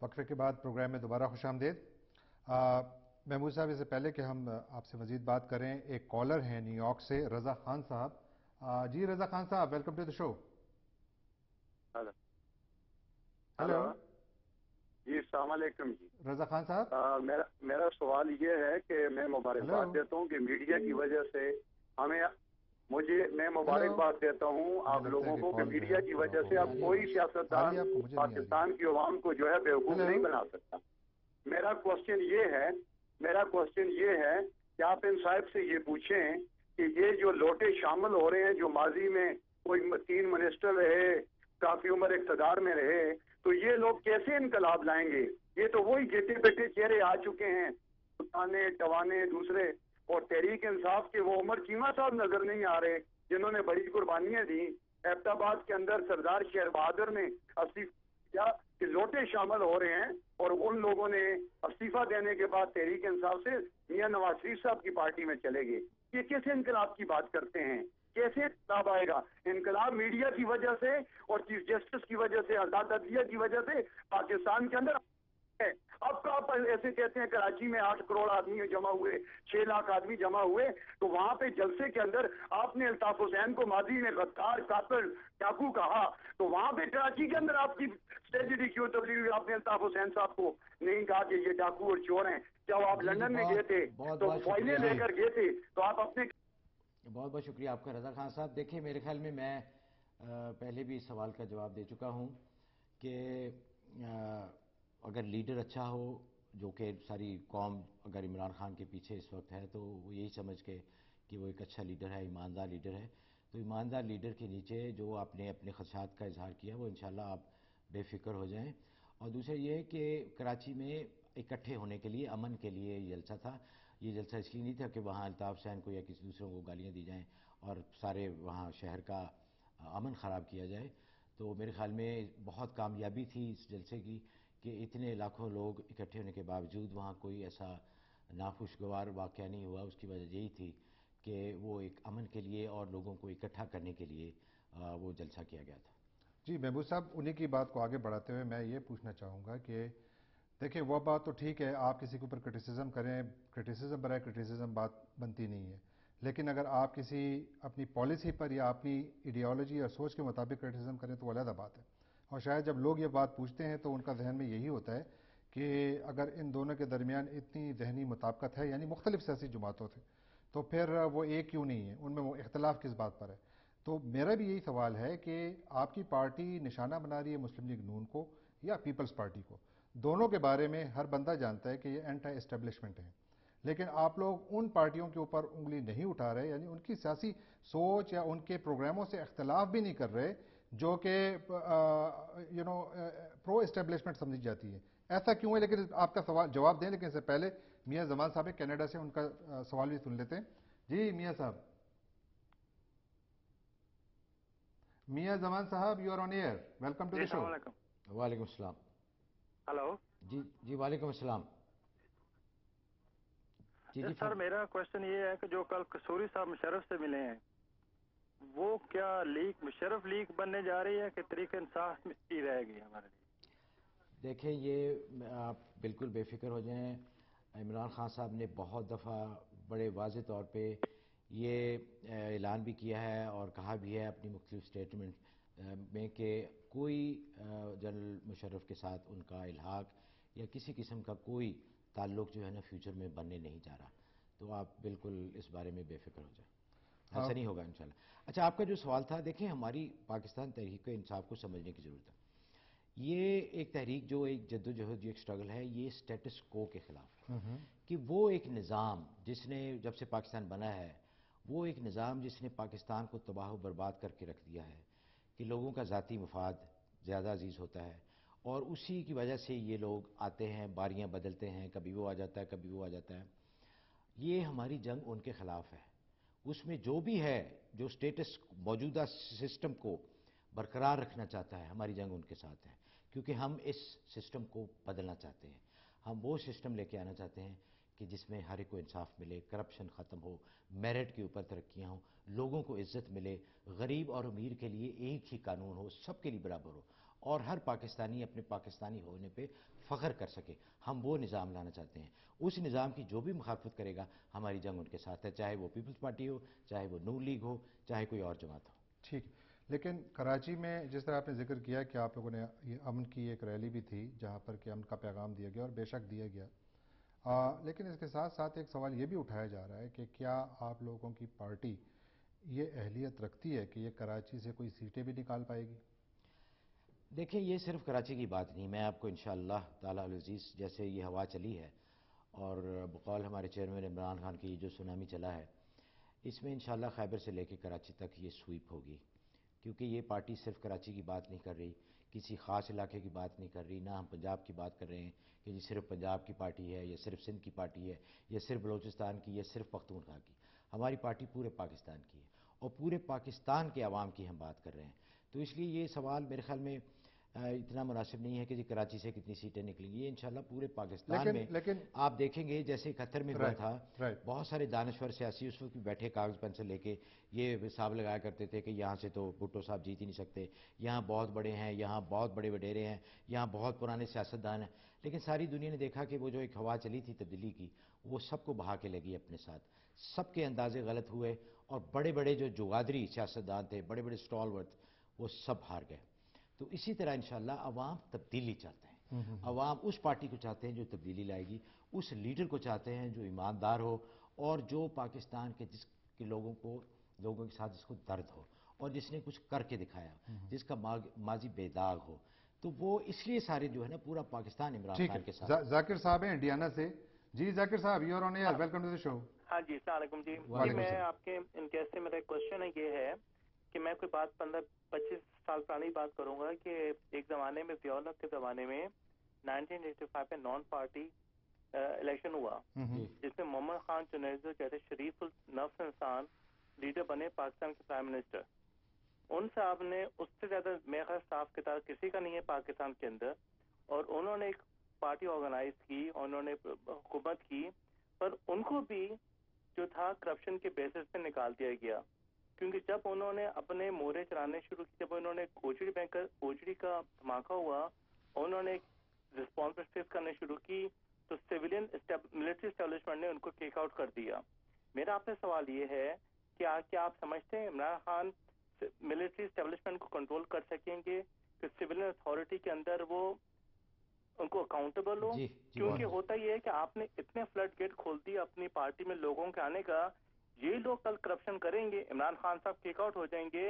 وقفے کے بعد پروگرام میں دوبارہ خوش آمدید۔ محمود صاحب، اس سے پہلے کہ ہم آپ سے مزید بات کریں، ایک کالر ہیں نیو یارک سے، رضا خان صاحب۔ جی Raza Khan sahab, welcome to the show. Hello جی السلام علیکم جی رضا خان صاحب، میرا سوال یہ ہے کہ میں مبارکباد دیتا ہوں کہ میڈیا کی وجہ سے میں مبارکباد دیتا ہوں آپ لوگوں کو کہ میڈیا کی وجہ سے اب کوئی سیاستدان پاکستان کی عوام کو جو ہے بیوقوف نہیں بنا سکتا۔ میرا کوشچن یہ ہے کہ آپ ان صاحب سے یہ پوچھیں کہ یہ جو لوٹے شامل ہو رہے ہیں، جو ماضی میں کوئی 3 منسٹر رہے، کافی عمر اقتدار میں رہے، تو یہ لوگ کیسے انقلاب لائیں گے؟ یہ تو وہی گھٹے بیٹھے چہرے آ چکے ہیں، ٹوانے دوسرے، اور تحریک انصاف کے وہ عمر چیمہ صاحب نظر نہیں آ رہے جنہوں نے بڑی قربانیاں دیں۔ ایبٹ آباد کے اندر سردار شیر بہادر نے استعفیٰ کہ لوٹے شامل ہو رہے ہیں، اور ان لوگوں نے استعفیٰ دینے کے بعد تحریک انصاف سے میاں نواز شریف صاحب کی پارٹی میں چلے گئے۔ یہ کیسے انقلاب کی بات کرتے ہیں؟ کیسے انقلاب آئے گا؟ انقلاب میڈیا کی وجہ سے اور چیف جسٹس کی وجہ سے، آزاد عدلیہ کی وجہ سے پاکستان کے اندر ہے۔ اب تو آپ ایسے کہتے ہیں کراچی میں 8 کروڑ آدمی جمع ہوئے، 6 لاکھ آدمی جمع ہوئے، تو وہاں پہ جلسے کے اندر آپ نے الطاف حسین کو ماضی میں غدار، قاتل، ڈاکو کہا، تو وہاں پہ کراچی کے اندر آپ کی اسٹریٹجی کیوں تبدیل ہوئی؟ آپ نے الطاف حسین صاحب کو نہیں کہا کہ یہ ڈاکو اور چور ہیں؟ جب آپ لندن میں گئے تھے تو فائلیں لے کر گئے تھے، تو آپ اپنے بہت بہت شکریہ آپ کا رضا خان صاحب۔ دیکھیں میرے خیال میں پہلے بھی اس سوال کا جواب دے چکا ہوں کہ اگر لیڈر اچھا ہو، جو کہ ساری قوم اگر عمران خان کے پیچھے اس وقت ہے، تو وہ یہی سمجھ کے کہ وہ ایک اچھا لیڈر ہے، ایماندار لیڈر ہے، تو ایماندار لیڈر کے نیچے جو آپ نے اپنے خدشات کا اظہار کیا وہ انشاءاللہ آپ بے فکر ہو جائیں۔ اور دوسرا یہ ہے کہ کراچی میں اکٹھے ہونے کے لیے، امن کے لیے یہ جلسہ تھا۔ یہ جلسہ اس لیے نہیں تھا کہ وہاں الطاف حسین کو یا کسی دوسروں کو گالیاں دی جائیں اور سارے وہاں شہر کا امن خراب کیا جائے۔ تو میرے خیال میں بہت کامیابی تھی اس جلسے کی کہ اتنے لاکھوں لوگ اکٹھے ہونے کے باوجود وہاں کوئی ایسا ناخوشگوار واقعہ نہیں ہوا۔ اس کی وجہ یہی تھی کہ وہ ایک امن کے لیے اور لوگوں کو اکٹھا کرنے کے لیے وہ جلسہ کیا گیا تھا۔ جی محمود صاحب، انہی کی بات کو آگے بڑھاتے ہوئے میں یہ پوچھنا چاہوں گا کہ دیکھیں وہ بات تو ٹھیک ہے، آپ کسی کے اوپر کرٹیسزم کریں، کرٹیسزم برائے کرٹیسزم بات بنتی نہیں ہے، لیکن اگر آپ کسی اپنی پالیسی پر یا اپنی ایڈیالوجی اور سوچ کے مطابق کرٹیسزم کریں تو وہ علیحدہ بات ہے۔ اور شاید جب لوگ یہ بات پوچھتے ہیں تو ان کا ذہن میں یہی ہوتا ہے کہ اگر ان دونوں کے درمیان اتنی ذہنی مطابقت ہے، یعنی مختلف سیاسی جماعتوں تھے، تو پھر وہ ایک کیوں نہیں ہے، ان میں وہ اختلاف کس بات پر ہے؟ تو میرا بھی یہی سوال ہے کہ آپ کی پارٹی نشانہ بنا رہی ہے مسلم لیگ نون کو یا پیپلز پارٹی کو، دونوں کے بارے میں ہر بندہ جانتا ہے کہ یہ اینٹی اسٹیبلشمنٹ ہیں، لیکن آپ لوگ ان پارٹیوں کے اوپر انگلی نہیں اٹھا رہے، یعنی ان کی سیاسی سوچ یا ان کے پروگراموں سے اختلاف بھی نہیں کر رہے جو کہ پرو اسٹیبلشمنٹ سمجھی جاتی ہے۔ ایسا کیوں ہے؟ لیکن آپ کا سوال جواب دیں، لیکن اس سے پہلے میاں زمان صاحب کینیڈا سے، ان کا سوال بھی سن لیتے ہیں۔ جی میاں صاحب، Mian Zaman sahab, you are on air, welcome to the show. السلام علیکم۔ وعلیکم السلام۔ ہلو جی وعلیکم السلام۔ جی سر، میرا کوشچن یہ ہے کہ جو کل قصوری صاحب مشرف سے ملے ہیں، وہ کیا لیگ مشرف لیگ بننے جا رہی ہے کہ طریق انصاف ہی رہے گی ہمارے لیے؟ دیکھیں یہ آپ بالکل بے فکر ہو جائیں، عمران خان صاحب نے بہت دفعہ بڑے واضح طور پہ یہ اعلان بھی کیا ہے اور کہا بھی ہے اپنی مختلف اسٹیٹمنٹ میں کہ کوئی جنرل مشرف کے ساتھ ان کا الحاق یا کسی قسم کا کوئی تعلق جو ہے نا فیوچر میں بننے نہیں جا رہا۔ تو آپ بالکل اس بارے میں بے فکر ہو جائیں، ایسا نہیں ہوگا انشاءاللہ۔ اچھا، آپ کا جو سوال تھا، دیکھیں ہماری پاکستان تحریک انصاف کو سمجھنے کی ضرورت ہے۔ یہ ایک تحریک جو ایک جدوجہد، جو ایک سٹرگل ہے، یہ سٹیٹس کو کے خلاف ہے کہ وہ ایک نظام جس نے جب سے پاکستان بنا ہے، وہ ایک نظام جس نے پاکستان کو تباہ و برباد کر کے رکھ دیا ہے کہ لوگوں کا ذاتی مفاد زیادہ عزیز ہوتا ہے، اور اسی کی وجہ سے یہ لوگ آتے ہیں، باریاں بدلتے ہیں، کبھی وہ آ جاتا ہے کبھی وہ آ جاتا ہے۔ یہ ہماری جنگ ان کے خلاف ہے۔ اس میں جو بھی ہے، جو سٹیٹس موجودہ سسٹم کو برقرار رکھنا چاہتا ہے، ہماری جنگ ان کے ساتھ ہے، کیونکہ ہم اس سسٹم کو بدلنا چاہتے ہیں۔ ہم وہ سسٹم لے کے آنا چاہتے ہیں کہ جس میں ہر ایک کو انصاف ملے، کرپشن ختم ہو، میرٹ کے اوپر ترقیاں ہوں، لوگوں کو عزت ملے، غریب اور امیر کے لیے ایک ہی قانون ہو، سب کے لیے برابر ہو، اور ہر پاکستانی اپنے پاکستانی ہونے پہ فخر کر سکے. ہم وہ نظام لانا چاہتے ہیں. اس نظام کی جو بھی مخالفت کرے گا ہماری جنگ ان کے ساتھ ہے, چاہے وہ پیپلز پارٹی ہو, چاہے وہ نون لیگ ہو, چاہے کوئی اور جماعت ہو. ٹھیک. لیکن کراچی میں جس طرح آپ نے ذکر کیا کہ آپ لوگوں نے یہ امن کی ایک ریلی بھی تھی جہاں پر کہ امن کا پیغام دیا گیا, اور بے شک دیا گیا, لیکن اس کے ساتھ ساتھ ایک سوال یہ بھی اٹھایا جا رہا ہے کہ کیا آپ لوگوں کی پارٹی یہ اہلیت رکھتی ہے کہ یہ کراچی سے کوئی سیٹیں بھی نکال پائے گی؟ دیکھیں یہ صرف کراچی کی بات نہیں, میں آپ کو انشاءاللہ تعالی العزیز جیسے یہ ہوا چلی ہے اور بقول ہمارے چیئرمین عمران خان کی جو سونامی چلا ہے, اس میں انشاءاللہ خیبر سے لے کے کراچی تک یہ سویپ ہوگی, کیونکہ یہ پارٹی صرف کراچی کی بات نہیں کر رہی, کسی خاص علاقے کی بات نہیں کر رہی, نہ ہم پنجاب کی بات کر رہے ہیں کہ یہ صرف پنجاب کی پارٹی ہے, یا صرف سندھ کی پارٹی ہے, یا صرف بلوچستان کی, یا صرف پختونخوا کی. ہماری پارٹی پورے پاکستان کی ہے اور پورے پاکستان کے عوام کی ہم بات کر رہے ہیں. تو اس لیے یہ سوال میرے خیال میں اتنا مناسب نہیں ہے کہ جی کراچی سے کتنی سیٹیں نکلیں گی. یہ انشاءاللہ پورے پاکستان میں لیکن آپ دیکھیں گے جیسے 71 میں ہوا تھا, رائٹ. بہت سارے دانشور سیاسی اس وقت بھی بیٹھے کاغذ پینسل لے کے یہ حساب لگایا کرتے تھے کہ یہاں سے تو بھٹو صاحب جیت ہی نہیں سکتے, یہاں بہت بڑے ہیں, یہاں بہت بڑے وڈیرے ہیں, یہاں بہت پرانے سیاستدان ہیں. لیکن ساری دنیا نے دیکھا کہ وہ جو ایک ہوا چلی تھی تبدیلی کی, وہ سب کو بہا کے لگی اپنے ساتھ. سب کے اندازے غلط ہوئے اور بڑے بڑے جو جغادری سیاستدان تھے, بڑے بڑے اسٹالورٹ, وہ سب ہار گئے. تو اسی طرح انشاءاللہ عوام تبدیلی چاہتے ہیں, عوام اس پارٹی کو چاہتے ہیں جو تبدیلی لائے گی, اس لیڈر کو چاہتے ہیں جو ایماندار ہو اور جو پاکستان کے جس کے لوگوں کے ساتھ جس کو درد ہو اور جس نے کچھ کر کے دکھایا, جس کا ماضی بے داغ ہو. تو وہ اس لیے سارے جو ہے نا پورا پاکستان عمران خان کے ساتھ. ذاکر صاحب ہیں انڈیانا سے. جی Zakir sahab, you are on air, welcome to the show. ہاں جی, السلام علیکم. جی میں آپ کے ان کیس سے میرا کوشچن یہ ہے کہ میں کوئی بات 15-25 سال پرانی بات کروں گا کہ ایک زمانے میں ضیاءالحق کے زمانے میں 1985 میں نان پارٹی الیکشن ہوا, جس میں محمد خان چنیزو جیسے شریف النفس انسان لیڈر بنے پاکستان کے پرائم منسٹر. ان صاحب نے اس سے زیادہ میرا صاف کتاب کسی کا نہیں ہے پاکستان کے اندر, اور انہوں نے ایک پارٹی آرگنائز کی, انہوں نے حکومت کی, پر ان کو بھی جو تھا کرپشن کے بیسس پہ نکال دیا گیا. کیونکہ جب انہوں نے اپنے مورے چلانے شروع کی, جب انہوں نے اوجڑی کا دھماکہ ہوا, انہوں نے رسپانس فیس کرنے شروع کی, تو سیولین ملٹری اسٹیبلشمنٹ نے ان کو کیک آؤٹ کر دیا. میرا آپ سے سوال یہ ہے کہ کیا آپ سمجھتے ہیں عمران خان ملٹری اسٹیبلشمنٹ کو کنٹرول کر سکیں گے کہ سیولین اتھارٹی کے اندر وہ ان کو اکاؤنٹیبل ہو؟ کیونکہ ہوتا یہ ہے کہ آپ نے اتنے فلڈ گیٹ کھول دی اپنی پارٹی میں لوگوں کے آنے کا, یہ لوگ کل کرپشن کریں گے, عمران خان صاحب کیک آؤٹ ہو جائیں گے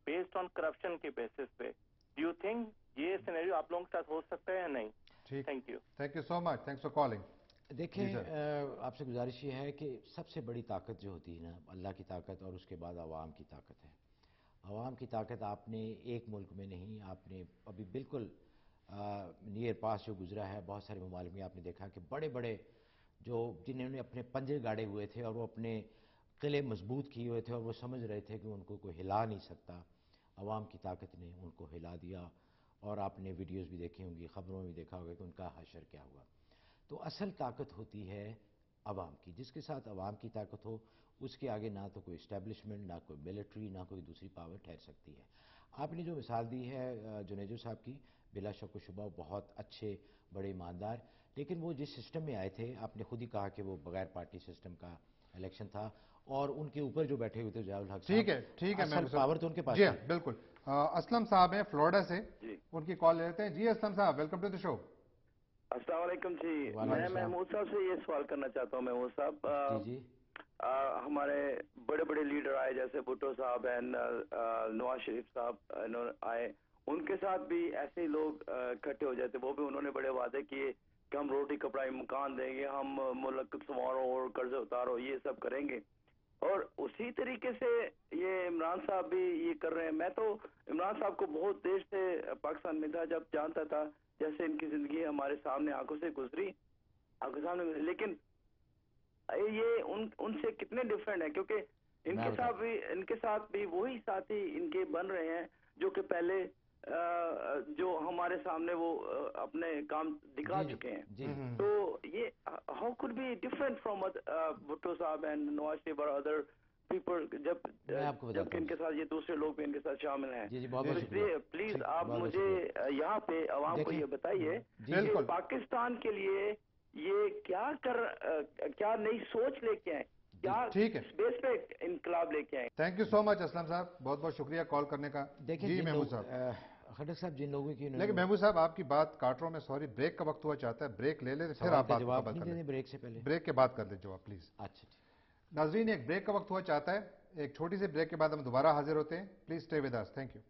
بیسڈ آن کرپشن کے بیسس پہ. ڈو یو تھنک یہ سینیریو آپ لوگوں کے ساتھ ہو سکتا ہے یا نہیں؟ Thank you. Thank you so much, thanks for calling. دیکھیں آپ سے گزارش یہ ہے کہ سب سے بڑی طاقت جو ہوتی ہے نا, اللہ کی طاقت اور اس کے بعد عوام کی طاقت ہے. عوام کی طاقت آپ نے ایک ملک میں نہیں, آپ نے ابھی بالکل نیئر پاس جو گزرا ہے بہت سارے ممالک میں آپ نے دیکھا کہ بڑے بڑے جو جنہوں نے اپنے پنجے گاڑے ہوئے تھے اور وہ اپنے قلعے مضبوط کیے ہوئے تھے اور وہ سمجھ رہے تھے کہ ان کو کوئی ہلا نہیں سکتا, عوام کی طاقت نے ان کو ہلا دیا. اور آپ نے ویڈیوز بھی دیکھی ہوں گی, خبروں میں بھی دیکھا ہوگا کہ ان کا حشر کیا ہوا. تو اصل طاقت ہوتی ہے عوام کی. جس کے ساتھ عوام کی طاقت ہو اس کے آگے نہ تو کوئی اسٹیبلشمنٹ, نہ کوئی ملٹری, نہ کوئی دوسری پاور ٹھہر سکتی ہے. آپ نے جو مثال دی ہے جنیجو صاحب کی, بلا شک و شبہ بہت اچھے, بڑے ایماندار, لیکن وہ جس سسٹم میں آئے تھے, آپ نے خود ہی کہا کہ وہ بغیر پارٹی سسٹم کا الیکشن تھا, اور ان کے اوپر جو بیٹھے ہوئے تھے ضیاءالحق صاحب, ٹھیک ہے, اصل پاور تو ان کے پاس جی تھی. بالکل. اسلم صاحب ہیں فلوریڈا سے, ان کی کال لیتے ہیں. جی اسلم صاحب, ویلکم ٹو دی شو. السلام علیکم. جی میں محمود صاحب سے یہ سوال کرنا چاہتا ہوں. محمود صاحب, جی ہمارے بڑے بڑے لیڈر آئے جیسے بھٹو صاحب ہیں, نواز شریف صاحب آئے, ان کے ساتھ بھی ایسے ہی لوگ اکٹھے ہو جاتے. وہ بھی انہوں نے بڑے وعدے کیے کہ ہم روٹی کپڑا مکان دیں گے, ہم ملک سنوارو اور قرض اتارو, یہ سب کریں گے. اور اسی طریقے سے یہ عمران صاحب بھی یہ کر رہے ہیں. میں تو عمران صاحب کو بہت دیر سے پاکستان میں تھا, جب جانتا تھا جیسے ان کی زندگی ہمارے سامنے آنکھوں سے گزری, لیکن یہ ان سے کتنے ڈفرینٹ ہیں, کیونکہ ان کے ساتھ بھی وہی ساتھی ان کے بن رہے ہیں جو کہ پہلے جو ہمارے سامنے وہ اپنے کام دکھا چکے ہیں. تو یہ how could be different from Bhutto صاحب and نواز شریف اور ادر پیپل جب ان کے ساتھ یہ دوسرے لوگ بھی ان کے ساتھ شامل ہیں. جی بہت بہت اس لیے پلیز آپ مجھے یہاں پہ عوام کو یہ بتائیے کہ پاکستان کے لیے یہ کیا نئی سوچ لے کے آئیں, کیا بیس پہ انقلاب لے کے آئیں. تھینک یو سو مچ اسلم صاحب, بہت بہت شکریہ کال کرنے کا. جی محمود صاحب. خٹک صاحب جن لوگوں کی لیکن محمود صاحب آپ کی بات کاٹ رہا ہوں میں, سوری, بریک کا وقت ہوا چاہتا ہے, بریک لے لیں پھر آپ بات مکمل کر لیں. بریک سے پہلے, بریک کے بعد کر دیں جواب پلیز. اچھا ناظرین, ایک بریک کا وقت ہوا چاہتا ہے, ایک چھوٹی سی بریک کے بعد ہم دوبارہ حاضر ہوتے ہیں. Please stay with us. Thank you.